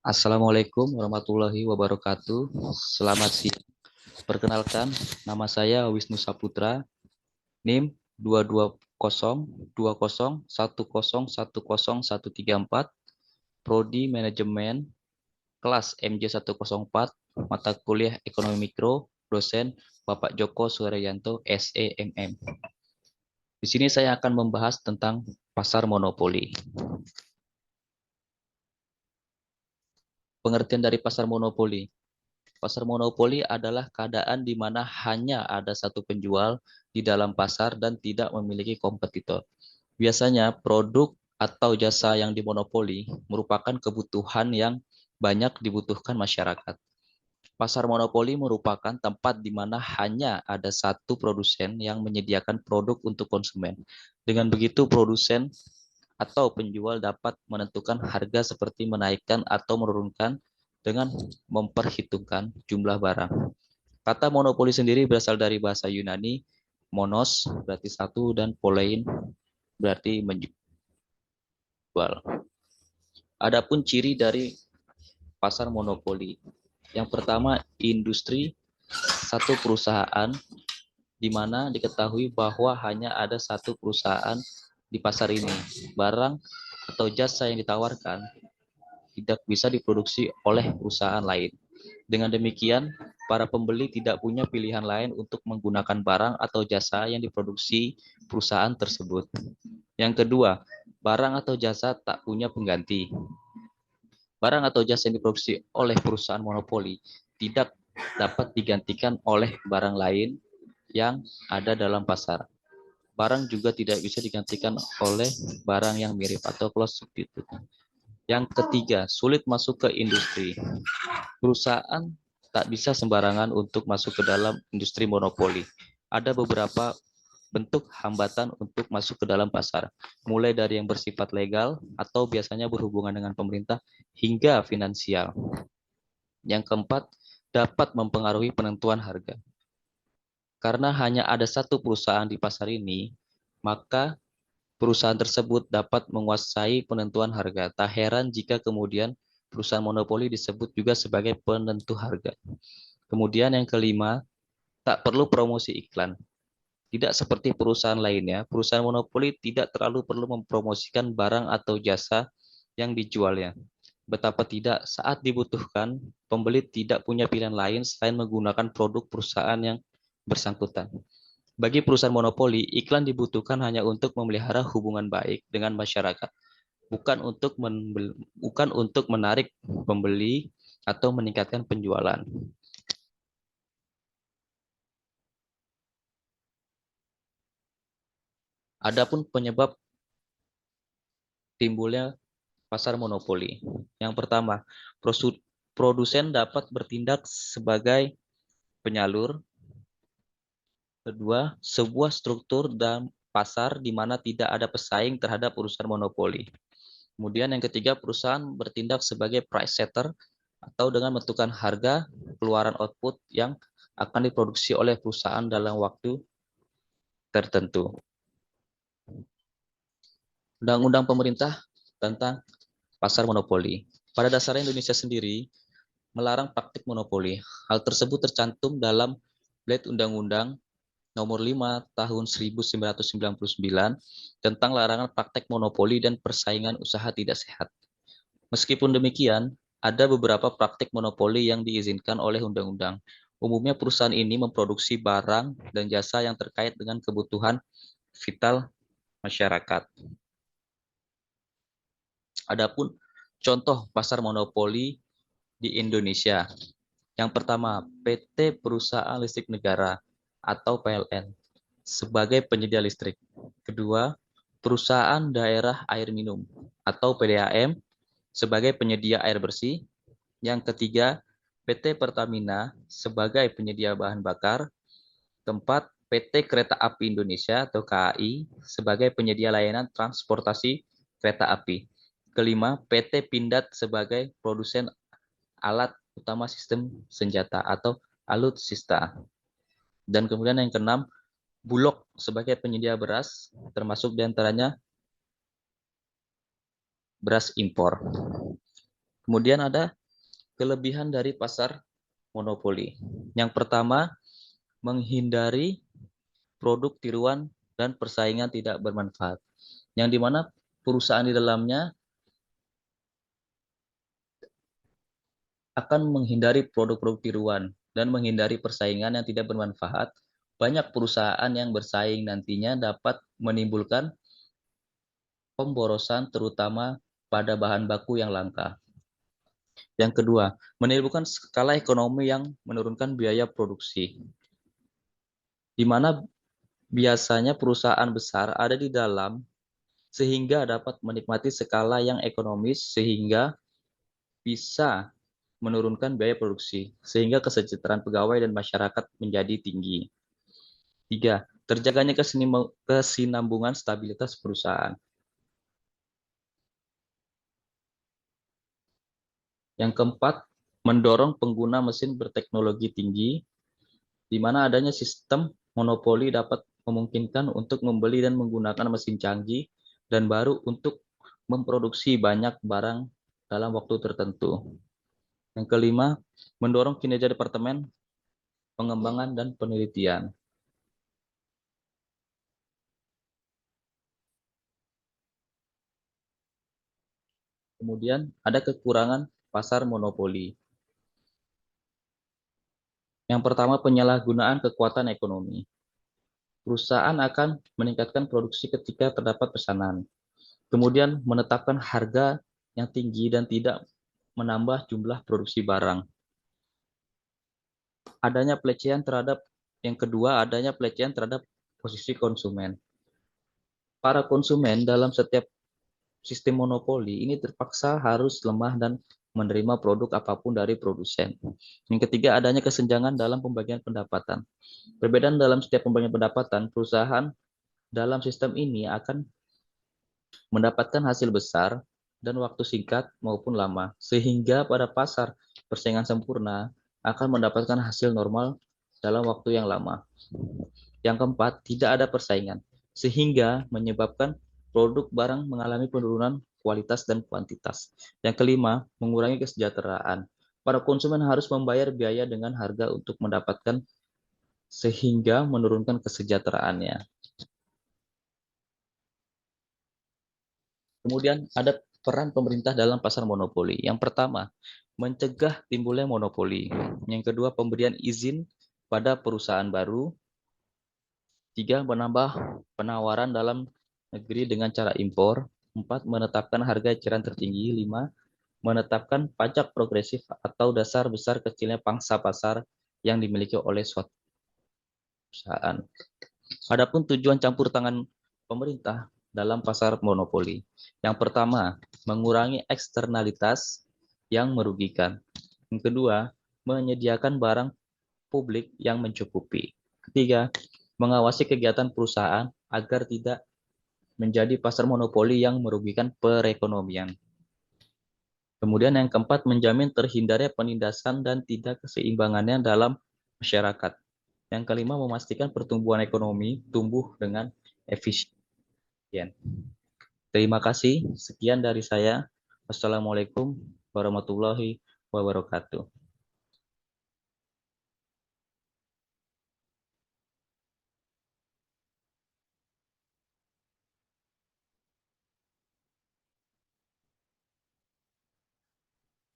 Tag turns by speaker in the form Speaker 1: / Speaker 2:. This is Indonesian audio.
Speaker 1: Assalamualaikum warahmatullahi wabarakatuh. Selamat siang. Perkenalkan, nama saya Wisnu Saputra, NIM 22020101013 Prodi Manajemen, kelas MJ104, mata kuliah Ekonomi Mikro, dosen Bapak Joko Suryanto, SEMM. Di sini saya akan membahas tentang pasar monopoli. Pengertian dari pasar monopoli. Pasar monopoli adalah keadaan di mana hanya ada satu penjual di dalam pasar dan tidak memiliki kompetitor. Biasanya produk atau jasa yang dimonopoli merupakan kebutuhan yang banyak dibutuhkan masyarakat. Pasar monopoli merupakan tempat di mana hanya ada satu produsen yang menyediakan produk untuk konsumen. Dengan begitu, produsen atau penjual dapat menentukan harga seperti menaikkan atau menurunkan dengan memperhitungkan jumlah barang. Kata monopoli sendiri berasal dari bahasa Yunani, monos berarti satu dan polein berarti menjual. Adapun ciri dari pasar monopoli. Yang pertama, industri satu perusahaan di mana diketahui bahwa hanya ada satu perusahaan di pasar ini. Barang atau jasa yang ditawarkan tidak bisa diproduksi oleh perusahaan lain. Dengan demikian, para pembeli tidak punya pilihan lain untuk menggunakan barang atau jasa yang diproduksi perusahaan tersebut. Yang kedua, barang atau jasa tak punya pengganti. Barang atau jasa yang diproduksi oleh perusahaan monopoli tidak dapat digantikan oleh barang lain yang ada dalam pasar. Barang juga tidak bisa digantikan oleh barang yang mirip atau close substitute. Yang ketiga, sulit masuk ke industri. Perusahaan tak bisa sembarangan untuk masuk ke dalam industri monopoli. Ada beberapa bentuk hambatan untuk masuk ke dalam pasar, mulai dari yang bersifat legal atau biasanya berhubungan dengan pemerintah hingga finansial. Yang keempat, dapat mempengaruhi penentuan harga. Karena hanya ada satu perusahaan di pasar ini, maka perusahaan tersebut dapat menguasai penentuan harga. Tak heran jika kemudian perusahaan monopoli disebut juga sebagai penentu harga. Kemudian yang kelima, tak perlu promosi iklan. Tidak seperti perusahaan lainnya, perusahaan monopoli tidak terlalu perlu mempromosikan barang atau jasa yang dijualnya. Betapa tidak, saat dibutuhkan, pembeli tidak punya pilihan lain selain menggunakan produk perusahaan yang bersangkutan. Bagi perusahaan monopoli, iklan dibutuhkan hanya untuk memelihara hubungan baik dengan masyarakat, bukan untuk menarik pembeli atau meningkatkan penjualan. Adapun penyebab timbulnya pasar monopoli. Yang pertama, produsen dapat bertindak sebagai penyalur. Kedua, sebuah struktur dan pasar di mana tidak ada pesaing terhadap urusan monopoli. Kemudian yang ketiga, perusahaan bertindak sebagai price setter atau dengan menentukan harga keluaran output yang akan diproduksi oleh perusahaan dalam waktu tertentu. Undang-undang pemerintah tentang pasar monopoli. Pada dasarnya Indonesia sendiri melarang praktik monopoli. Hal tersebut tercantum dalam Blade Undang-Undang Nomor 5 Tahun 1999 tentang larangan praktek monopoli dan persaingan usaha tidak sehat. Meskipun demikian, ada beberapa praktik monopoli yang diizinkan oleh undang-undang. Umumnya perusahaan ini memproduksi barang dan jasa yang terkait dengan kebutuhan vital masyarakat. Adapun contoh pasar monopoli di Indonesia. Yang pertama, PT Perusahaan Listrik Negara atau PLN sebagai penyedia listrik. Kedua, Perusahaan Daerah Air Minum atau PDAM sebagai penyedia air bersih. Yang ketiga, PT Pertamina sebagai penyedia bahan bakar. Keempat, PT Kereta Api Indonesia atau KAI sebagai penyedia layanan transportasi kereta api. Kelima, PT Pindad sebagai produsen alat utama sistem senjata atau alutsista. Dan kemudian yang keenam, Bulog sebagai penyedia beras, termasuk diantaranya beras impor. Kemudian ada kelebihan dari pasar monopoli. Yang pertama, menghindari produk tiruan dan persaingan tidak bermanfaat. Yang dimana perusahaan di dalamnya akan menghindari produk-produk tiruan dan menghindari persaingan yang tidak bermanfaat. Banyak perusahaan yang bersaing nantinya dapat menimbulkan pemborosan terutama pada bahan baku yang langka. Yang kedua, menimbulkan skala ekonomi yang menurunkan biaya produksi, di mana biasanya perusahaan besar ada di dalam sehingga dapat menikmati skala yang ekonomis sehingga bisa menurunkan biaya produksi, sehingga kesejahteraan pegawai dan masyarakat menjadi tinggi. Tiga, terjaganya kesinambungan stabilitas perusahaan. Yang keempat, mendorong pengguna mesin berteknologi tinggi, di mana adanya sistem monopoli dapat memungkinkan untuk membeli dan menggunakan mesin canggih dan baru untuk memproduksi banyak barang dalam waktu tertentu. Yang kelima, mendorong kinerja Departemen Pengembangan dan Penelitian. Kemudian ada kekurangan pasar monopoli. Yang pertama, penyalahgunaan kekuatan ekonomi. Perusahaan akan meningkatkan produksi ketika terdapat pesanan. Kemudian menetapkan harga yang tinggi dan tidak menambah jumlah produksi barang. Adanya pelecehan terhadap Yang kedua, adanya pelecehan terhadap posisi konsumen. Para konsumen dalam setiap sistem monopoli ini terpaksa harus lemah dan menerima produk apapun dari produsen. Yang ketiga, adanya kesenjangan dalam pembagian pendapatan. Perbedaan dalam setiap pembagian pendapatan, perusahaan dalam sistem ini akan mendapatkan hasil besar dan waktu singkat maupun lama, sehingga pada pasar persaingan sempurna akan mendapatkan hasil normal dalam waktu yang lama. Yang keempat, tidak ada persaingan, sehingga menyebabkan produk barang mengalami penurunan kualitas dan kuantitas. Yang kelima, mengurangi kesejahteraan. Para konsumen harus membayar biaya dengan harga untuk mendapatkan sehingga menurunkan kesejahteraannya. Kemudian ada peran pemerintah dalam pasar monopoli. Yang pertama, mencegah timbulnya monopoli. Yang kedua, pemberian izin pada perusahaan baru. Tiga, menambah penawaran dalam negeri dengan cara impor. Empat, menetapkan harga eceran tertinggi. Lima, menetapkan pajak progresif atau dasar besar kecilnya pangsa pasar yang dimiliki oleh suatu perusahaan. Adapun tujuan campur tangan pemerintah dalam pasar monopoli. Yang pertama, mengurangi eksternalitas yang merugikan. Yang kedua, menyediakan barang publik yang mencukupi. Ketiga, mengawasi kegiatan perusahaan agar tidak menjadi pasar monopoli yang merugikan perekonomian. Kemudian yang keempat, menjamin terhindarnya penindasan dan tidak keseimbangannya dalam masyarakat. Yang kelima, memastikan pertumbuhan ekonomi tumbuh dengan efisien. Terima kasih. Sekian dari saya. Wassalamualaikum warahmatullahi wabarakatuh.